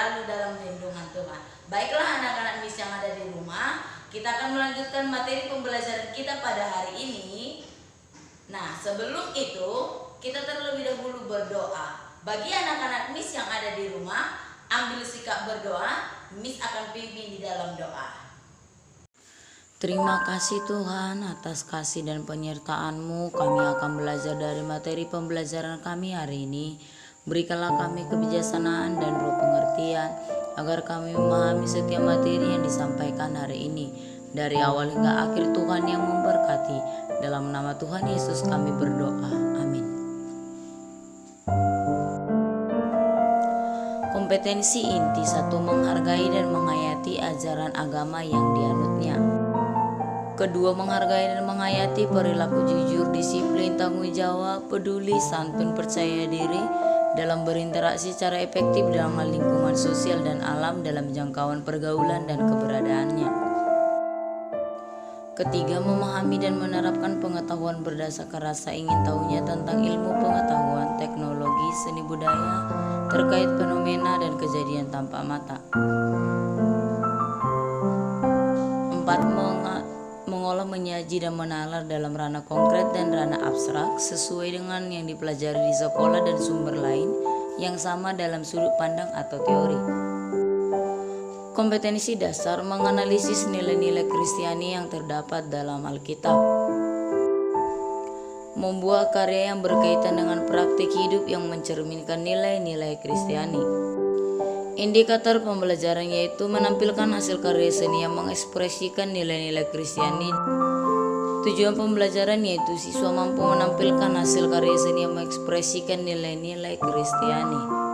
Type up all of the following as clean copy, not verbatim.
selalu dalam lindungan Tuhan. Baiklah anak-anak Miss yang ada di rumah, kita akan melanjutkan materi pembelajaran kita pada hari ini. Nah, sebelum itu kita terlebih dahulu berdoa. Bagi anak-anak Miss yang ada di rumah, ambil sikap berdoa. Miss akan pimpin di dalam doa. Terima kasih Tuhan atas kasih dan penyertaan-Mu. Kami akan belajar dari materi pembelajaran kami hari ini. Berikanlah kami kebijaksanaan dan roh pengertian, agar kami memahami setiap materi yang disampaikan hari ini. Dari awal hingga akhir Tuhan yang memberkati. Dalam nama Tuhan Yesus kami berdoa. Amin. Kompetensi inti 1. Menghargai dan menghayati ajaran agama yang dianutnya. Kedua, menghargai dan menghayati perilaku jujur, disiplin, tanggung jawab, peduli, santun, percaya diri dalam berinteraksi secara efektif dalam lingkungan sosial dan alam dalam jangkauan pergaulan dan keberadaannya. Ketiga, memahami dan menerapkan pengetahuan berdasarkan rasa ingin tahunya tentang ilmu pengetahuan, teknologi, seni budaya, terkait fenomena dan kejadian tanpa mata. 4. Mengolah, menyaji, dan menalar dalam ranah konkret dan ranah abstrak sesuai dengan yang dipelajari di sekolah dan sumber lain yang sama dalam sudut pandang atau teori. Kompetensi dasar, menganalisis nilai-nilai Kristiani yang terdapat dalam Alkitab. Membuat karya yang berkaitan dengan praktik hidup yang mencerminkan nilai-nilai Kristiani. Indikator pembelajaran yaitu menampilkan hasil karya seni yang mengekspresikan nilai-nilai Kristiani. Tujuan pembelajaran yaitu siswa mampu menampilkan hasil karya seni yang mengekspresikan nilai-nilai Kristiani.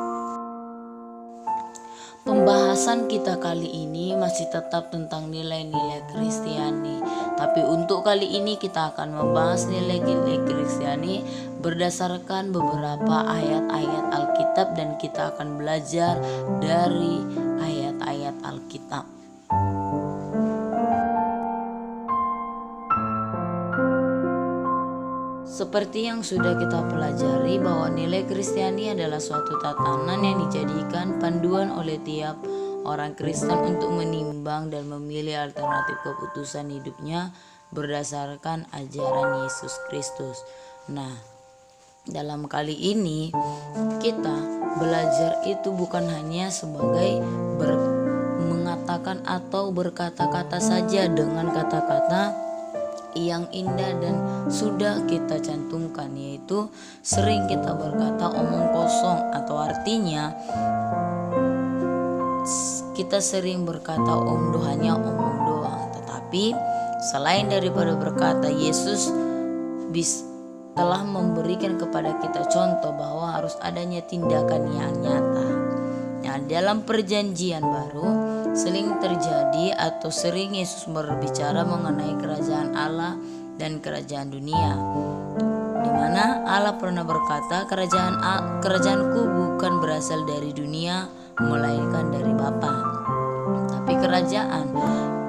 Pembahasan kita kali ini masih tetap tentang nilai-nilai Kristiani. Tapi untuk kali ini kita akan membahas nilai-nilai Kristiani berdasarkan beberapa ayat-ayat Alkitab, dan kita akan belajar dari ayat-ayat Alkitab. Seperti yang sudah kita pelajari bahwa nilai Kristiani adalah suatu tatanan yang dijadikan panduan oleh tiap orang Kristen untuk menimbang dan memilih alternatif keputusan hidupnya berdasarkan ajaran Yesus Kristus. Nah, dalam kali ini kita belajar itu bukan hanya sebagai mengatakan atau berkata-kata saja dengan kata-kata yang indah dan sudah kita cantumkan, yaitu sering kita berkata omong kosong, atau artinya kita sering berkata hanya omong doang. Tetapi selain daripada berkata, Yesus telah memberikan kepada kita contoh bahwa harus adanya tindakan yang nyata. Nah, dalam perjanjian baru sering terjadi atau sering Yesus berbicara mengenai kerajaan Allah dan kerajaan dunia, di mana Allah pernah berkata, kerajaanku bukan berasal dari dunia melainkan dari Bapa. Tapi kerajaan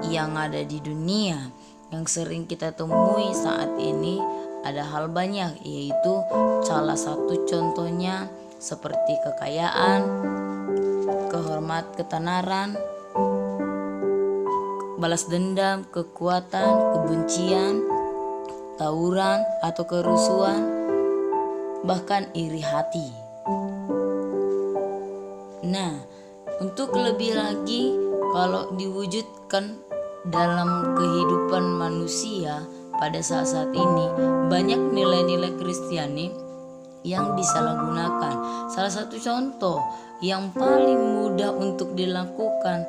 yang ada di dunia yang sering kita temui saat ini ada hal banyak, yaitu salah satu contohnya seperti kekayaan, ketenaran, balas dendam, kekuatan, kebencian, tawuran atau kerusuhan, bahkan iri hati. Nah, untuk lebih lagi kalau diwujudkan dalam kehidupan manusia pada saat-saat ini, banyak nilai-nilai Kristiani yang disalahgunakan. Salah satu contoh yang paling mudah untuk dilakukan,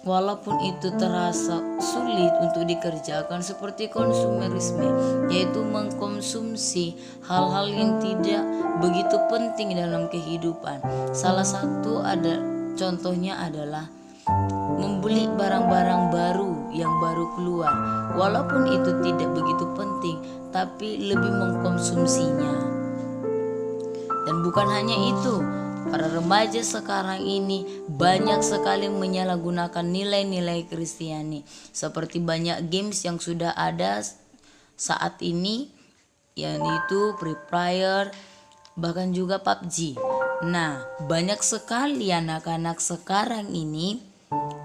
walaupun itu terasa sulit untuk dikerjakan, seperti konsumerisme, yaitu mengkonsumsi hal-hal yang tidak begitu penting dalam kehidupan. Salah satu contohnya adalah membeli barang-barang baru yang baru keluar, walaupun itu tidak begitu penting, tapi lebih mengkonsumsinya. Dan bukan hanya itu, para remaja sekarang ini banyak sekali menyalahgunakan nilai-nilai Kristiani, seperti banyak games yang sudah ada saat ini, yaitu Free Fire, bahkan juga PUBG. Nah, banyak sekali anak-anak sekarang ini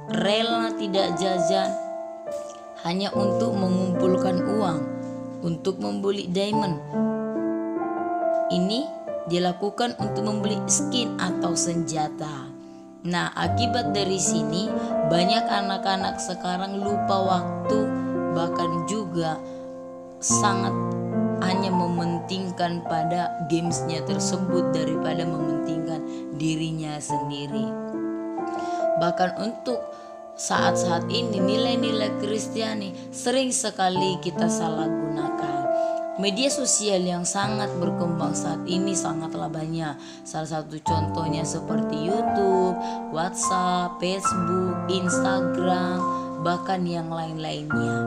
rela tidak jajan hanya untuk mengumpulkan uang untuk membeli diamond. Ini dilakukan untuk membeli skin atau senjata. Nah, akibat dari sini banyak anak-anak sekarang lupa waktu, bahkan juga sangat hanya mementingkan pada gamesnya tersebut daripada mementingkan dirinya sendiri. Bahkan untuk saat-saat ini nilai-nilai Kristiani sering sekali kita salah gunakan. Media sosial yang sangat berkembang saat ini sangatlah banyak. Salah satu contohnya seperti YouTube, WhatsApp, Facebook, Instagram, bahkan yang lain-lainnya.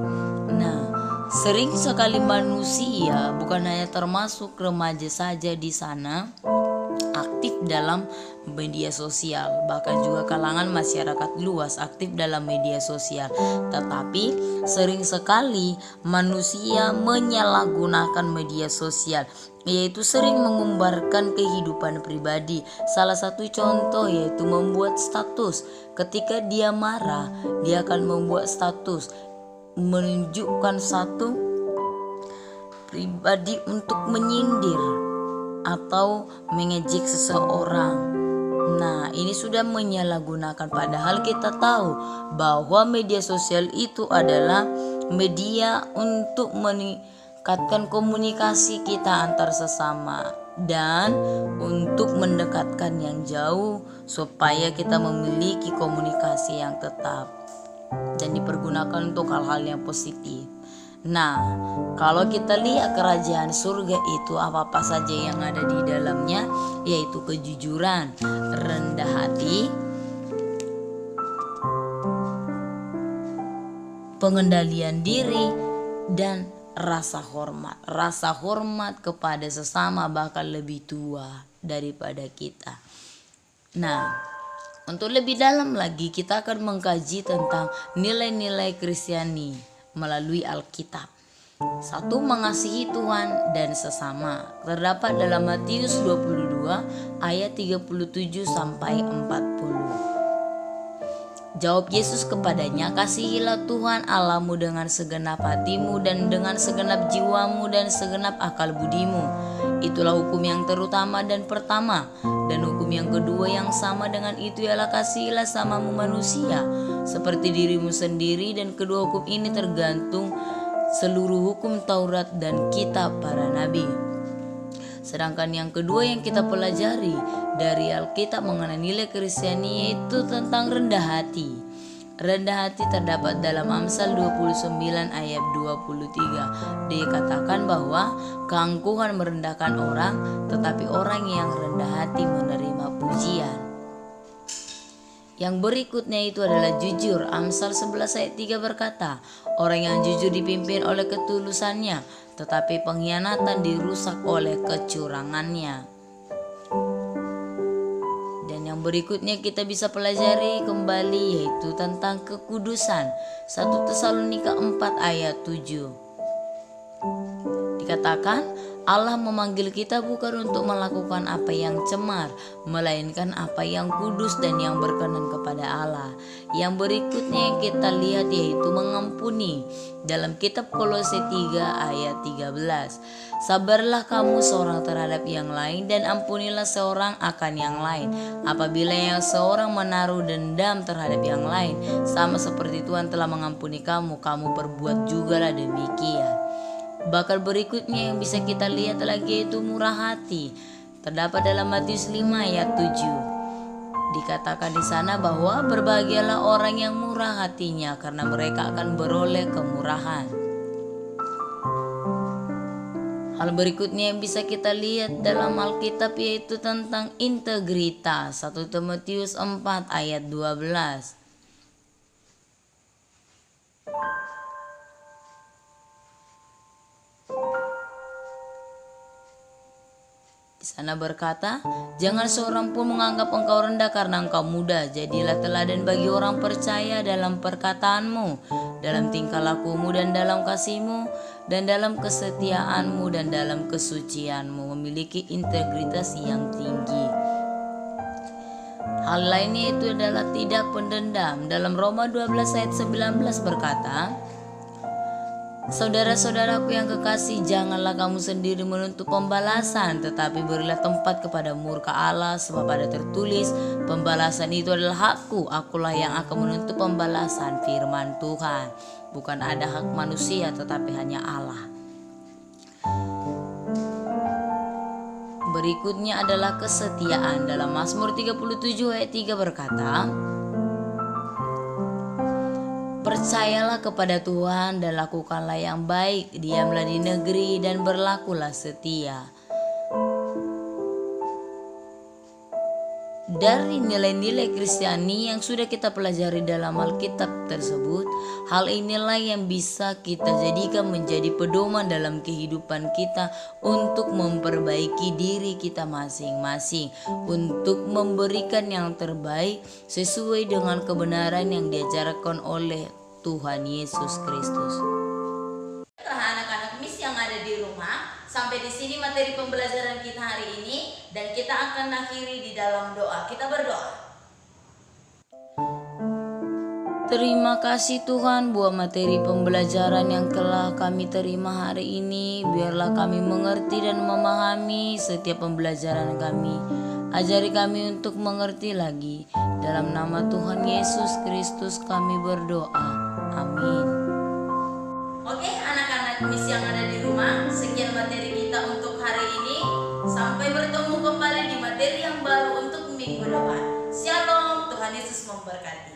Nah, sering sekali manusia, bukan hanya termasuk remaja saja di sana, aktif dalam media sosial, bahkan juga kalangan masyarakat luas aktif dalam media sosial. Tetapi sering sekali manusia menyalahgunakan media sosial, yaitu sering mengumbarkan kehidupan pribadi. Salah satu contoh yaitu membuat status. Ketika dia marah, dia akan membuat status menunjukkan satu pribadi untuk menyindir atau mengejek seseorang. Nah, ini sudah menyalahgunakan, padahal kita tahu bahwa media sosial itu adalah media untuk meningkatkan komunikasi kita antar sesama dan untuk mendekatkan yang jauh supaya kita memiliki komunikasi yang tetap dan dipergunakan untuk hal-hal yang positif. Nah, kalau kita lihat kerajaan surga itu apa-apa saja yang ada di dalamnya, yaitu kejujuran, rendah hati, pengendalian diri, dan rasa hormat. Rasa hormat kepada sesama bahkan lebih tua daripada kita. Nah, untuk lebih dalam lagi kita akan mengkaji tentang nilai-nilai Kristiani melalui Alkitab. 1. Mengasihi Tuhan dan sesama. Terdapat dalam Matius 22 ayat 37 sampai 40. Jawab Yesus kepadanya, "Kasihilah Tuhan Allahmu dengan segenap hatimu dan dengan segenap jiwamu dan segenap akal budimu. Itulah hukum yang terutama dan pertama. Dan hukum yang kedua yang sama dengan itu ialah kasihilah samamu manusia seperti dirimu sendiri, dan kedua hukum ini tergantung seluruh hukum Taurat dan kitab para nabi." Sedangkan yang kedua yang kita pelajari dari Alkitab mengenai nilai Kristiani yaitu tentang rendah hati. Rendah hati terdapat dalam Amsal 29 ayat 23. Dikatakan bahwa keangkuhan merendahkan orang, tetapi orang yang rendah hati menerima pujian. Yang berikutnya itu adalah jujur. Amsal 11 ayat 3 berkata, "Orang yang jujur dipimpin oleh ketulusannya, tetapi pengkhianatan dirusak oleh kecurangannya." Dan yang berikutnya kita bisa pelajari kembali yaitu tentang kekudusan. 1 Tesalonika 4 ayat 7. Dikatakan, Allah memanggil kita bukan untuk melakukan apa yang cemar, melainkan apa yang kudus dan yang berkenan kepada Allah. Yang berikutnya yang kita lihat yaitu mengampuni. Dalam kitab Kolose 3 ayat 13. Sabarlah kamu seorang terhadap yang lain dan ampunilah seorang akan yang lain. Apabila yang seorang menaruh dendam terhadap yang lain, sama seperti Tuhan telah mengampuni kamu, kamu perbuat jugalah demikian. Bahkan berikutnya yang bisa kita lihat lagi itu murah hati. Terdapat dalam Matius 5 ayat 7. Dikatakan di sana bahwa berbahagialah orang yang murah hatinya karena mereka akan beroleh kemurahan. Hal berikutnya yang bisa kita lihat dalam Alkitab yaitu tentang integritas. 1 Timotius 4 ayat 12. Di sana berkata, "Jangan seorang pun menganggap engkau rendah karena engkau muda. Jadilah teladan bagi orang percaya dalam perkataanmu, dalam tingkah lakumu dan dalam kasihmu, dan dalam kesetiaanmu dan dalam kesucianmu." Memiliki integritas yang tinggi. Hal lainnya itu adalah tidak pendendam. Dalam Roma 12 ayat 19 berkata, saudara-saudaraku yang kekasih, janganlah kamu sendiri menuntut pembalasan, tetapi berilah tempat kepada murka Allah, sebab ada tertulis, pembalasan itu adalah hakku, akulah yang akan menuntut pembalasan, firman Tuhan. Bukan ada hak manusia, tetapi hanya Allah. Berikutnya adalah kesetiaan. Dalam Mazmur 37 ayat 3 berkata, percayalah kepada Tuhan dan lakukanlah yang baik, diamlah di negeri dan berlakulah setia. Dari nilai-nilai Kristiani yang sudah kita pelajari dalam Alkitab tersebut, hal inilah yang bisa kita jadikan menjadi pedoman dalam kehidupan kita untuk memperbaiki diri kita masing-masing, untuk memberikan yang terbaik sesuai dengan kebenaran yang diajarkan oleh Tuhan Yesus Kristus. Anak-anak Miss yang ada di rumah, sampai di sini materi pembelajaran kita hari ini, dan kita akan akhiri di dalam doa. Kita berdoa. Terima kasih Tuhan buat materi pembelajaran yang telah kami terima hari ini. Biarlah kami mengerti dan memahami setiap pembelajaran kami. Ajari kami untuk mengerti lagi. Dalam nama Tuhan Yesus Kristus kami berdoa. Amin. Oke, anak-anak Miss yang ada di rumah, sekian materi kita untuk hari ini. Sampai bertemu kembali di materi yang baru untuk minggu depan. Shalom, Tuhan Yesus memberkati.